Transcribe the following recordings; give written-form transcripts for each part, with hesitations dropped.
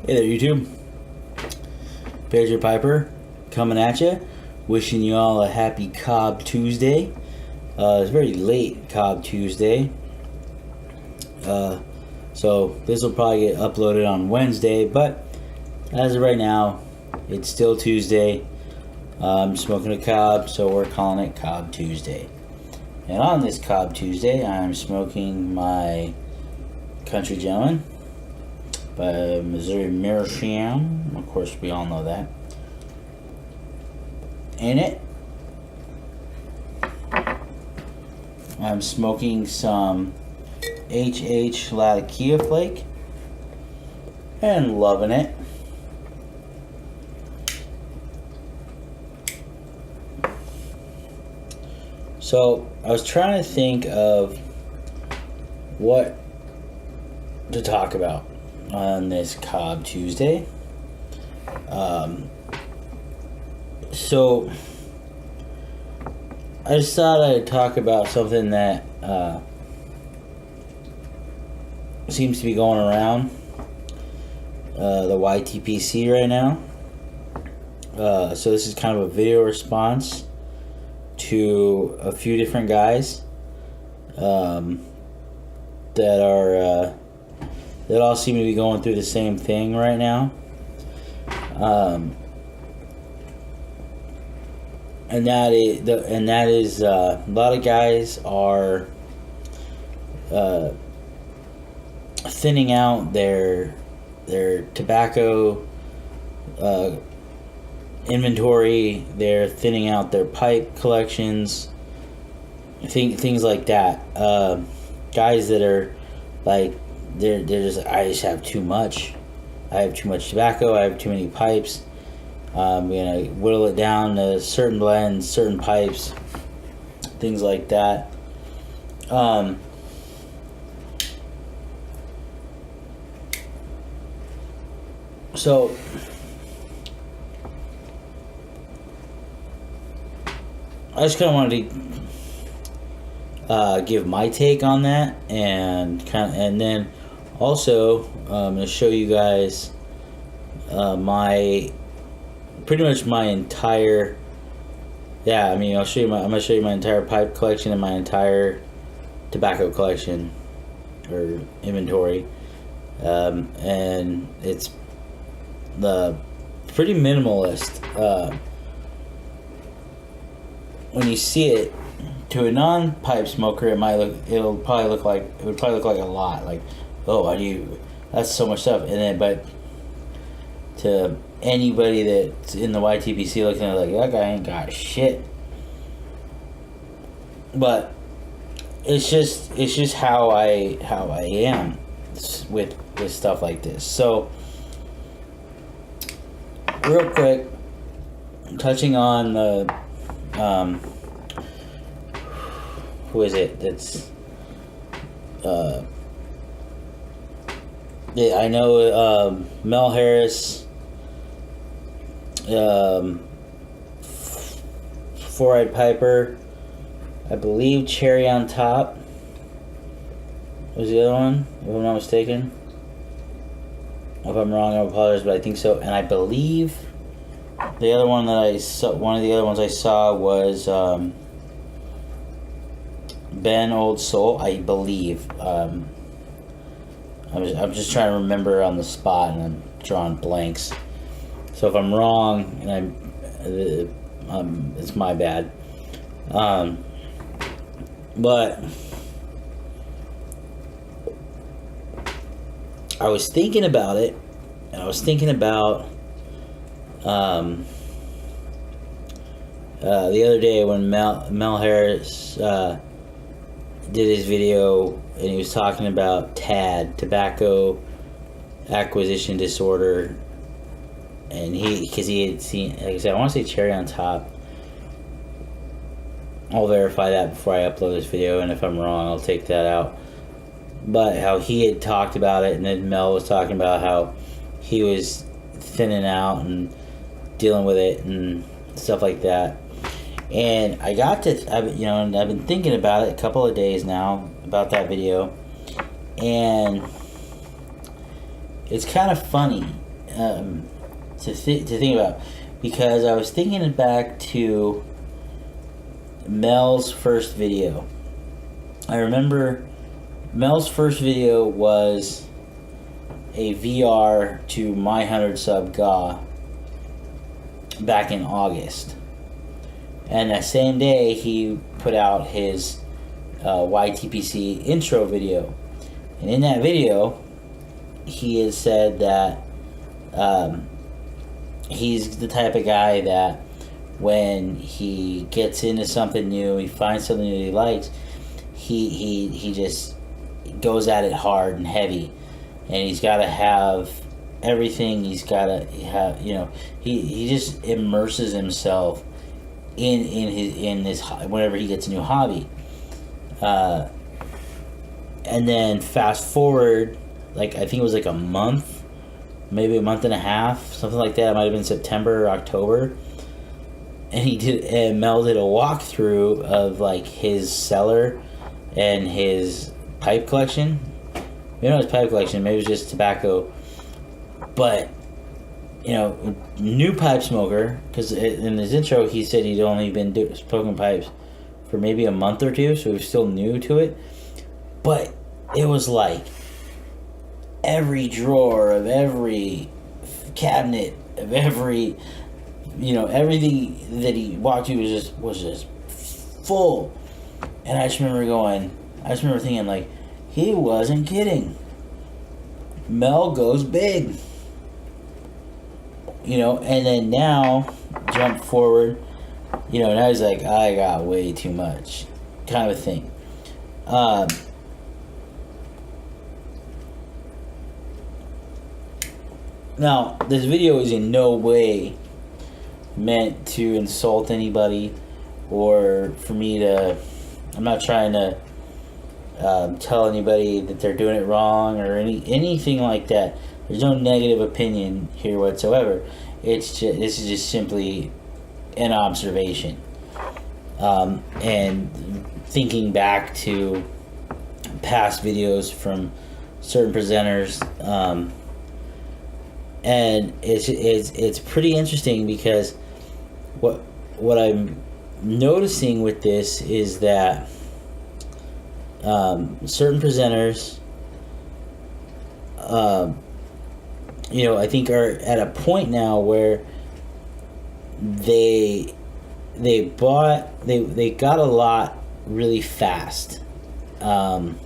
Hey there, YouTube. Pager Piper coming at you, wishing you all a happy Cob Tuesday. It's very late Cob Tuesday, so this will probably get uploaded on Wednesday, but as of right now, it's still Tuesday. I'm smoking a Cob, so we're calling it Cob Tuesday. And on this Cob Tuesday, I'm smoking my Country Gentleman by Missouri Meerschaum. Of course, we all know that. In it, I'm smoking some HH Latakia Flake and loving it. So I was trying to think of what to talk about on this Cob Tuesday. So I just thought I'd talk about something that seems to be going around the YTPC right now. So this is kind of a video response to a few different guys that all seem to be going through the same thing right now. And that is a lot of guys are thinning out their tobacco inventory. They're thinning out their pipe collections, things like that. Guys that are like they're just, I just have too much. I have too much tobacco. I have too many pipes. I'm gonna whittle it down to certain blends, certain pipes, things like that. So I just kind of wanted to give my take on that, and then also I'm going to show you guys pretty much my entire, I'm going to show you my entire pipe collection and my entire tobacco collection or inventory, and it's pretty minimalist. When you see it, to a non-pipe smoker, it would probably look like a lot. Like, oh, that's so much stuff. And then, but to anybody that's in the YTPC looking at it, like, that guy ain't got shit. But it's just how I am with stuff like this. So, real quick, touching on the who is it that's I know Mel Harris, Four-Eyed Piper, I believe Cherry on Top was the other one, if I'm not mistaken. If I'm wrong, I apologize, but I think so. And I believe the other one that I saw, one of the other ones I saw was Ben Old Soul, I believe. I'm just trying to remember on the spot, and I'm drawing blanks. So if I'm wrong, and it's my bad. But I was thinking about it, and I was thinking about the other day when Mel Harris did his video, and he was talking about TAD, tobacco acquisition disorder, and because he had seen, like I said, I want to say Cherry on Top. I'll verify that before I upload this video, and if I'm wrong, I'll take that out. But how he had talked about it, and then Mel was talking about how he was thinning out and dealing with it and stuff like that. And I've been thinking about it a couple of days now about that video, and it's kind of funny to think about, because I was thinking back to Mel's first video. I remember Mel's first video was a VR to my 100 sub GA back in August. And that same day, he put out his YTPC intro video. And in that video, he has said that he's the type of guy that when he gets into something new, he finds something that he likes, he just goes at it hard and heavy. And he's got to have everything. He's got to have, he just immerses himself in this whenever he gets a new hobby. And then fast forward, like I think it was like a month, maybe a month and a half, something like that. It might have been September or October. And Mel did a walkthrough of like his cellar and his pipe collection. Maybe not his pipe collection, maybe it was just tobacco. But, new pipe smoker, because in his intro he said he'd only been smoking pipes for maybe a month or two, so he was still new to it. But it was like every drawer of every cabinet of every, everything that he walked through was just full. And I just remember thinking, like, he wasn't kidding. Mel goes big. And then now, jump forward, now he's like, I got way too much, kind of a thing. Now, this video is in no way meant to insult anybody or for me to, I'm not trying to tell anybody that they're doing it wrong or anything like that. There's no negative opinion here whatsoever. This is just simply an observation. And thinking back to past videos from certain presenters, and it's pretty interesting because what I'm noticing with this is that certain presenters, I think are at a point now where they got a lot really fast, and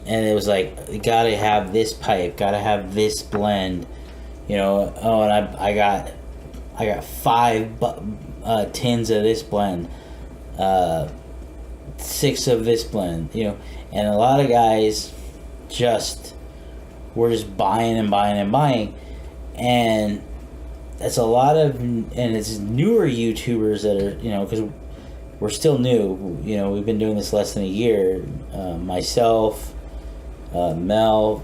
it was like, you gotta have this pipe, gotta have this blend, and I got 5 tins of this blend, 6 of this blend, and a lot of guys we're just buying and buying and buying, and that's a lot of, and it's newer YouTubers that are, because we're still new, we've been doing this less than a year, myself, Mel,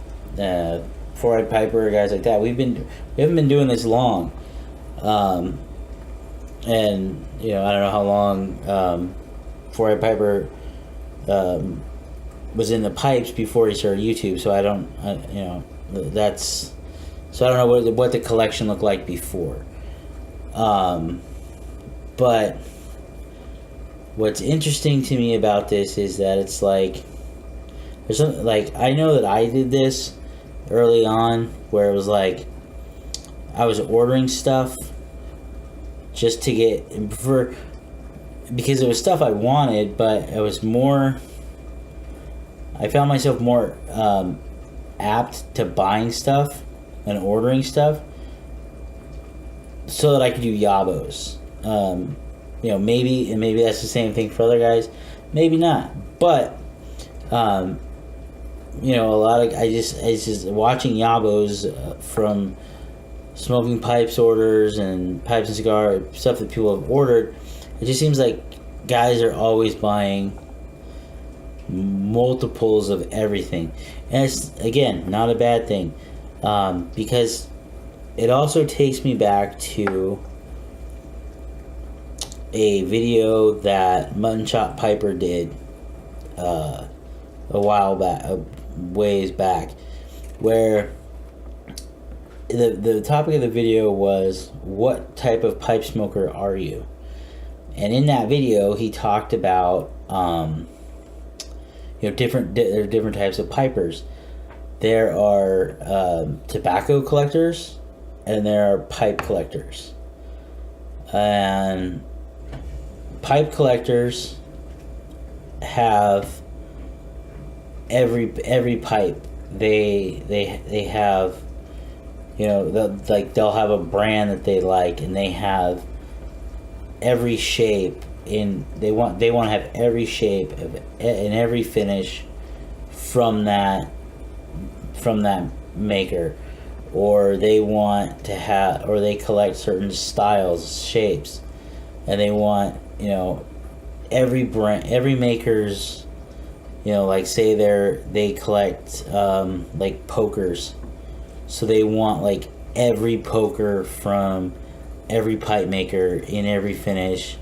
Four-Eyed Piper, guys like that, we haven't been doing this long, and I don't know how long Four-Eyed Piper was in the pipes before he started YouTube, so I don't know what the collection looked like before. But what's interesting to me about this is that it's like, there's something, like, I know that I did this early on where it was like I was ordering stuff just to get because it was stuff I wanted, but it was more, I found myself more apt to buying stuff and ordering stuff so that I could do yabos. Maybe that's the same thing for other guys, maybe not, but a lot of, I just watching yabos from smoking pipes orders and pipes and cigar stuff that people have ordered. It just seems like guys are always buying multiples of everything, and it's, again, not a bad thing, because it also takes me back to a video that Mutton Chop Piper did a while back, ways back, where the topic of the video was, what type of pipe smoker are you? And in that video, he talked about different types of pipers. There are tobacco collectors, and there are pipe collectors. And pipe collectors have every pipe. They have, they'll have a brand that they like, and they have every shape they want to have every shape and every finish from that maker, or they want to have, or they collect certain styles, shapes, and they want every brand, every maker's, like say they collect like pokers, so they want like every poker from every pipe maker in every finish.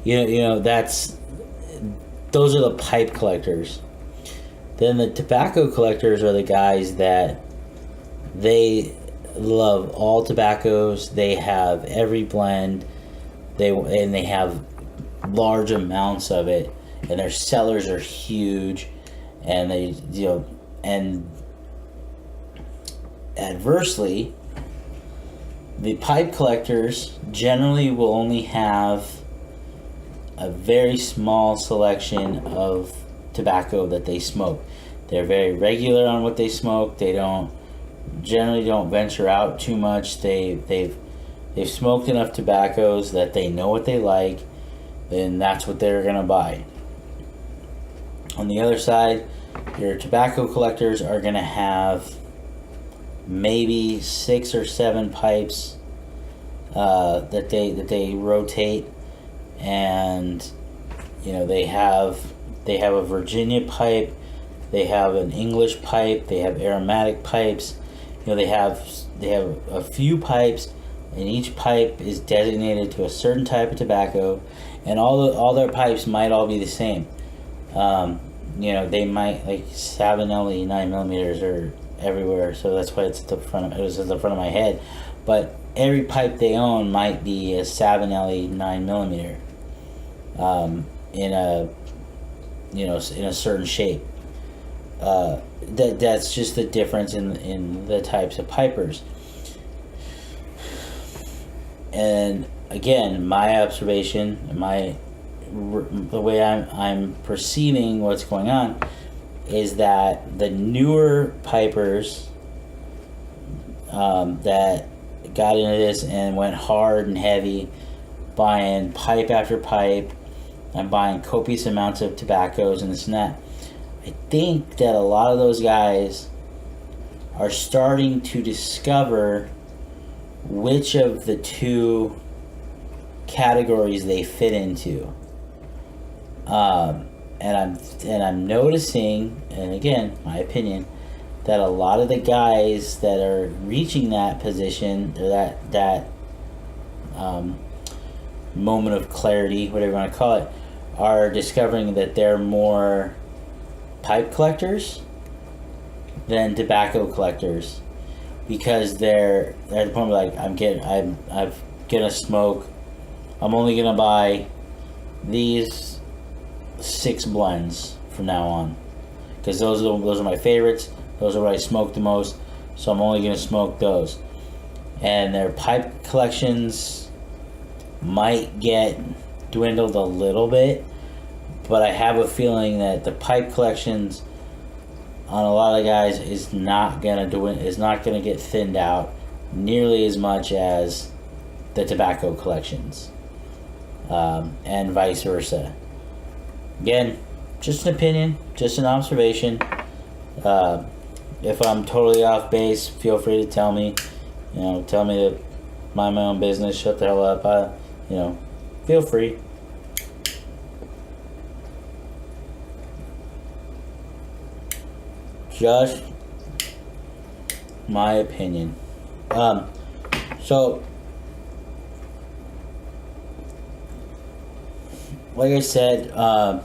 Those are the pipe collectors. Then the tobacco collectors are the guys that they love all tobaccos. They have every blend. They have large amounts of it, and their cellars are huge. And and adversely, the pipe collectors generally will only have a very small selection of tobacco that they smoke. They're very regular on what they smoke. They generally don't venture out too much. They've smoked enough tobaccos that they know what they like, and that's what they're gonna buy. On the other side, your tobacco collectors are gonna have maybe 6 or 7 pipes that they rotate, and they have a Virginia pipe, they have an English pipe, they have aromatic pipes. They have a few pipes, and each pipe is designated to a certain type of tobacco, and all their pipes might all be the same. They might, like Savinelli 9mm are everywhere, so that's why it's at the front. It was at the front of my head, but every pipe they own might be a Savinelli 9mm, in a certain shape. That's just the difference in the types of pipers. And again, my observation, the way I'm perceiving what's going on, is that the newer pipers that got into this and went hard and heavy, buying pipe after pipe and buying copious amounts of tobaccos and this and that, I think that a lot of those guys are starting to discover which of the two categories they fit into. And I'm noticing, and again, my opinion, that a lot of the guys that are reaching that position, or that moment of clarity, whatever you want to call it, are discovering that they're more pipe collectors than tobacco collectors, because they're at the point where, like, I'm gonna smoke. I'm only gonna buy these 6 blends from now on, because those are my favorites. Those are what I smoke the most, so I'm only gonna smoke those. And their pipe collections might get dwindled a little bit, but I have a feeling that the pipe collections on a lot of guys is not gonna get thinned out nearly as much as the tobacco collections, and vice versa. Again, just an opinion, just an observation. If I'm totally off base, feel free to tell me. Tell me to mind my own business, shut the hell up. Feel free. Just my opinion. So, like I said, I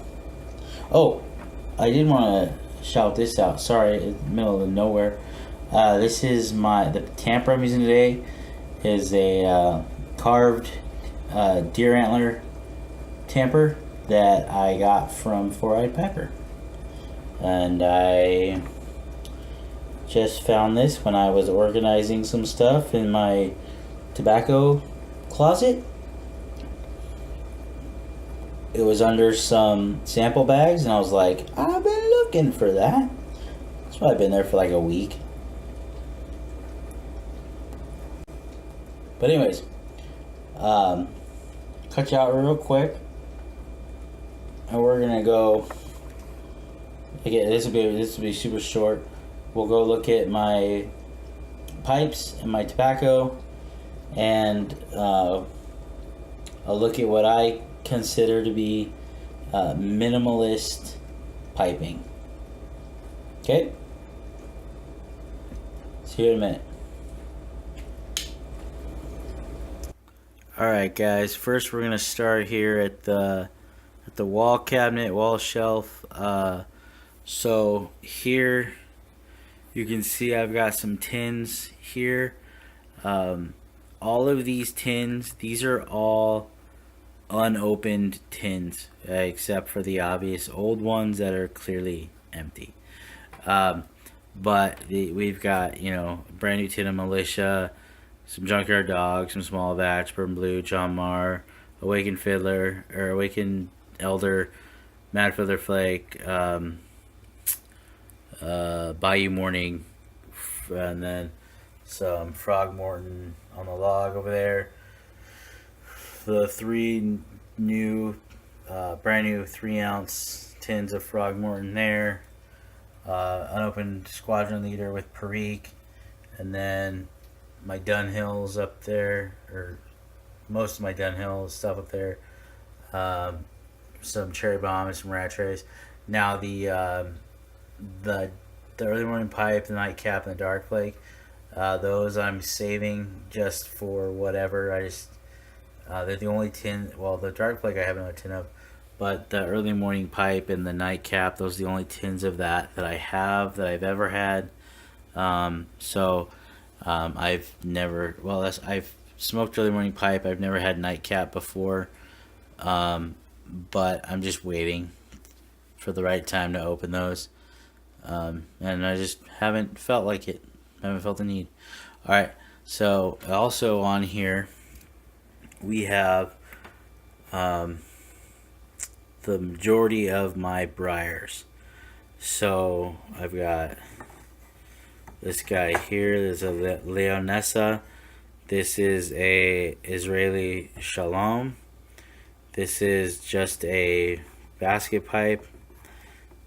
did want to shout this out. Sorry, in the middle of nowhere. This is the tamper I'm using today is a carved deer antler tamper that I got from Four Eyed Pepper. And I just found this when I was organizing some stuff in my tobacco closet. It was under some sample bags, and I was like, I've been looking for that. That's why I've been there for like a week. But anyways, cut you out real quick, and we're gonna go. Again, this will be super short. We'll go look at my pipes and my tobacco, and I'll look at what I consider to be minimalist piping. Okay? See you in a minute. Alright guys, first we're gonna start here at the wall cabinet, wall shelf. So here you can see I've got some tins here. All of these tins, these are all unopened tins, except for the obvious old ones that are clearly empty. But we've got, brand new tin of Militia, some Junkyard Dog, some Small Batch, Burn Blue, John Marr, Awakened Fiddler, or Awakened Elder, Mad Fiddler Flake, Bayou Morning, and then some Frog Morton on the log over there. The three new, brand new 3-ounce tins of Frog Morton there. Unopened Squadron Leader with Perique, and then my Dunhills up there, or most of my Dunhill stuff up there. Some Cherry Bomb and some Rat Trays. Now the early morning pipe, the nightcap, and the dark flake. Those I'm saving just for whatever. They're the only tin. Well, the dark flake I have another tin of, but the early morning pipe and the nightcap, those are the only tins of that I've ever had. I've never. Well, I've smoked early morning pipe. I've never had nightcap before, but I'm just waiting for the right time to open those. And I just haven't felt like it. I haven't felt the need. Alright, so also on here we have the majority of my briars. So I've got this guy here. There's a Leonessa. This is a Israeli Shalom. This is just a basket pipe.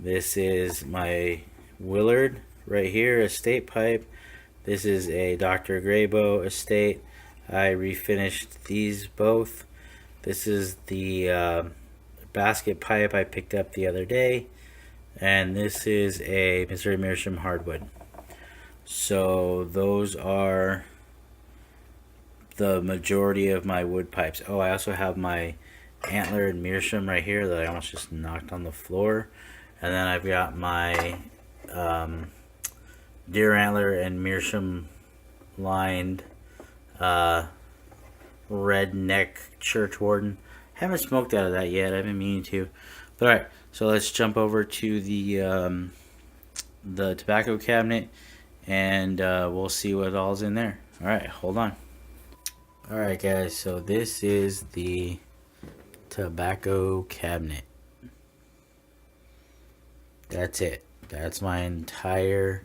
This is my Willard right here, estate pipe. This is a Dr. Graybo estate. I refinished these both. This is the basket pipe I picked up the other day. And this is a Missouri Meerschaum hardwood. So those are the majority of my wood pipes. Oh, I also have my Antler and Meerschaum right here that I almost just knocked on the floor. And then I've got my Deer Antler and Meerschaum lined redneck church warden. Haven't smoked out of that yet. I've been meaning to. But alright, so let's jump over to the tobacco cabinet, and we'll see what all's in there. Alright, hold on. Alright guys, so this is the tobacco cabinet. That's it. That's my entire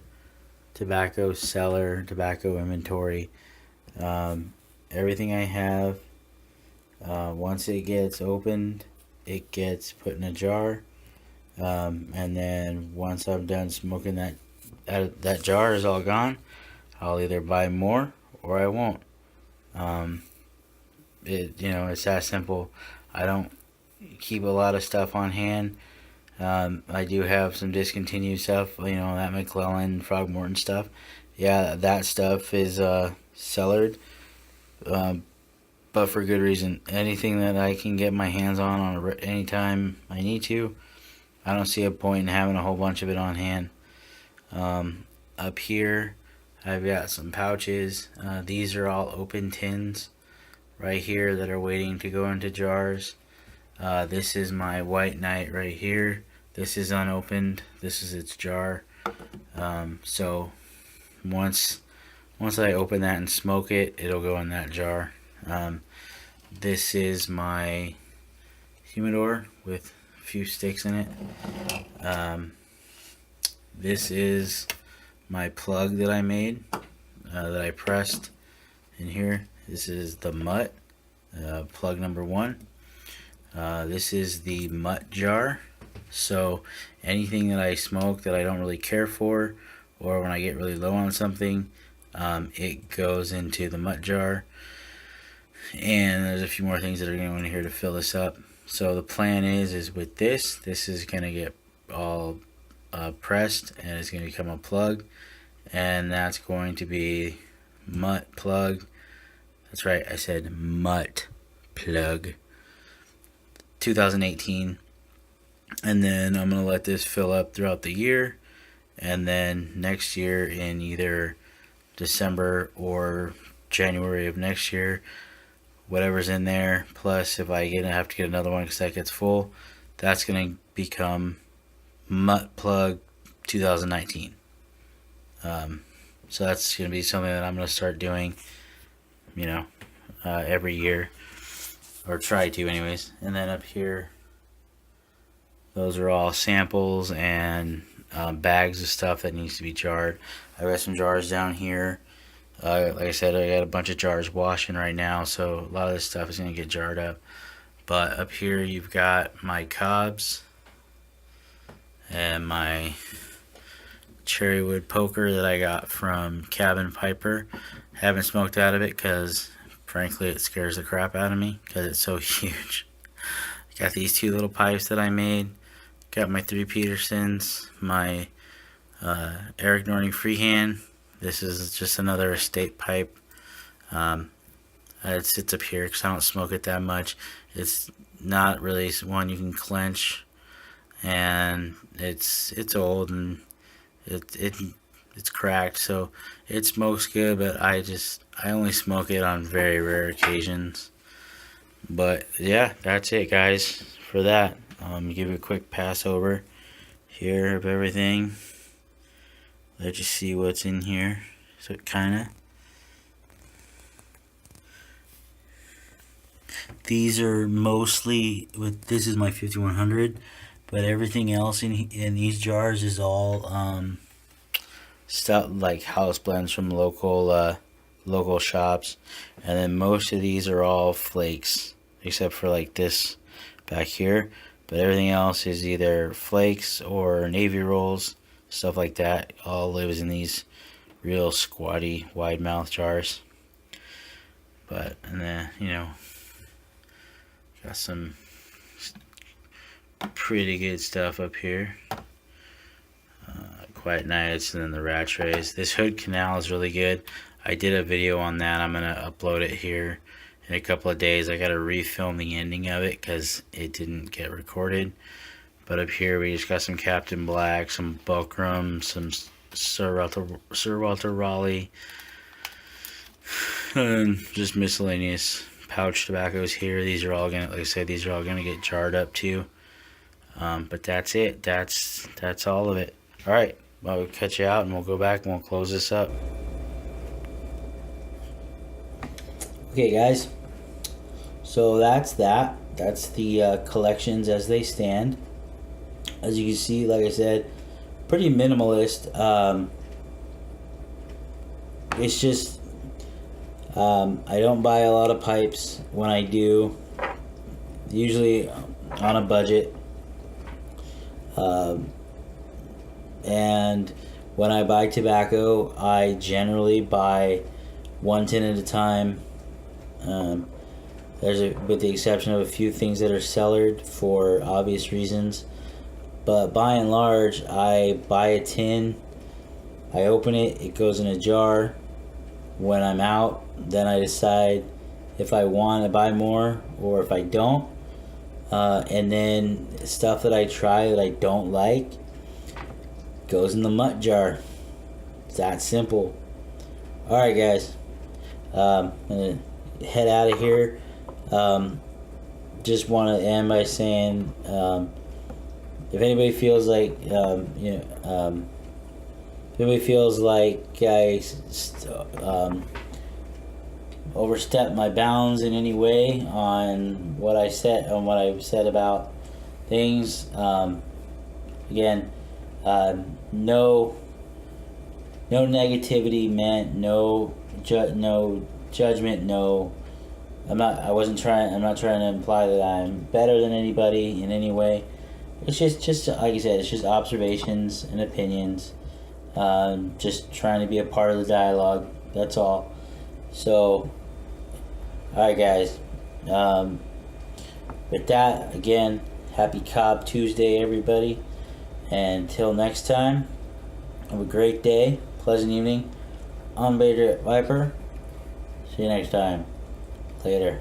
tobacco cellar, tobacco inventory. Everything I have, once it gets opened, it gets put in a jar. And then once I'm done smoking, that jar is all gone. I'll either buy more or I won't. It's that simple. I don't keep a lot of stuff on hand. I do have some discontinued stuff, that McClellan, Frog Morton stuff. Yeah, that stuff is cellared, but for good reason. Anything that I can get my hands on anytime I need to, I don't see a point in having a whole bunch of it on hand. Up here, I've got some pouches. These are all open tins right here that are waiting to go into jars. This is my White Knight right here. This is unopened. This is its jar. So once I open that and smoke it, it'll go in that jar. This is my humidor with a few sticks in it. This is my plug that I made, that I pressed in here. This is the mutt, plug number 1. This is the mutt jar. So anything that I smoke that I don't really care for, or when I get really low on something, it goes into the mutt jar. And there's a few more things that are going in here to fill this up. So the plan is with this is going to get all pressed, and it's going to become a plug, and that's going to be mutt plug. That's right, I said mutt plug 2018. And then I'm going to let this fill up throughout the year, and then next year in either December or January of next year, whatever's in there, plus if I have to get another one because that gets full, that's going to become mutt plug 2019. So that's going to be something that I'm going to start doing, every year, or try to anyways. And then up here, those are all samples and bags of stuff that needs to be jarred. I got some jars down here. Like I said, I got a bunch of jars washing right now, so a lot of this stuff is going to get jarred up. But up here you've got my Cobs and my cherrywood poker that I got from Cabin Piper. Haven't smoked out of it because frankly it scares the crap out of me because it's so huge. Got these 2 little pipes that I made. Got my 3 Petersons, my Eric Norton freehand. This is just another estate pipe. It sits up here because I don't smoke it that much. It's not really one you can clench, and it's old and it's cracked, so it smokes good, but I only smoke it on very rare occasions. But yeah, that's it, guys, for that. Give you a quick pass over here of everything. Let you see what's in here. So these are mostly this is my 5100, but everything else in these jars is all stuff like house blends from local shops, and then most of these are all flakes except for like this back here, but everything else is either flakes or Navy rolls, stuff like that. All lives in these real squatty wide mouth jars. But and then got some pretty good stuff up here. Quiet Nights, and then the rat trays. This hood canal is really good. I did a video on that. I'm gonna upload it here in a couple of days. I gotta refilm the ending of it because it didn't get recorded. But up here we just got some Captain Black, some Buckram, some Sir Walter Raleigh, and just miscellaneous pouch tobaccos here. These are all gonna, like I said, these are all gonna get jarred up too. But that's it. That's all of it. All right. Well, we'll cut you out and we'll go back and we'll close this up. Okay, guys. So that's that. That's the collections as they stand. As you can see, like I said, pretty minimalist. It's just I don't buy a lot of pipes. When I do, usually on a budget. And when I buy tobacco, I generally buy 1 tin at a time. With the exception of a few things that are cellared for obvious reasons. But by and large, I buy a tin, I open it, it goes in a jar. When I'm out, then I decide if I want to buy more or if I don't. And then stuff that I try that I don't like goes in the mutt jar. It's that simple. All right, guys. I'm gonna head out of here. Just want to end by saying, if anybody feels like, if anybody feels like I overstepped my bounds in any way on what I said about things, again, no negativity meant, no judgment, no. I'm not trying to imply that I'm better than anybody in any way. It's just like I said, it's just observations and opinions. Just trying to be a part of the dialogue. That's all. So, alright, guys. With that, again, happy Cob Tuesday, everybody. And until next time, have a great day, pleasant evening. I'm Viper. See you next time. Later.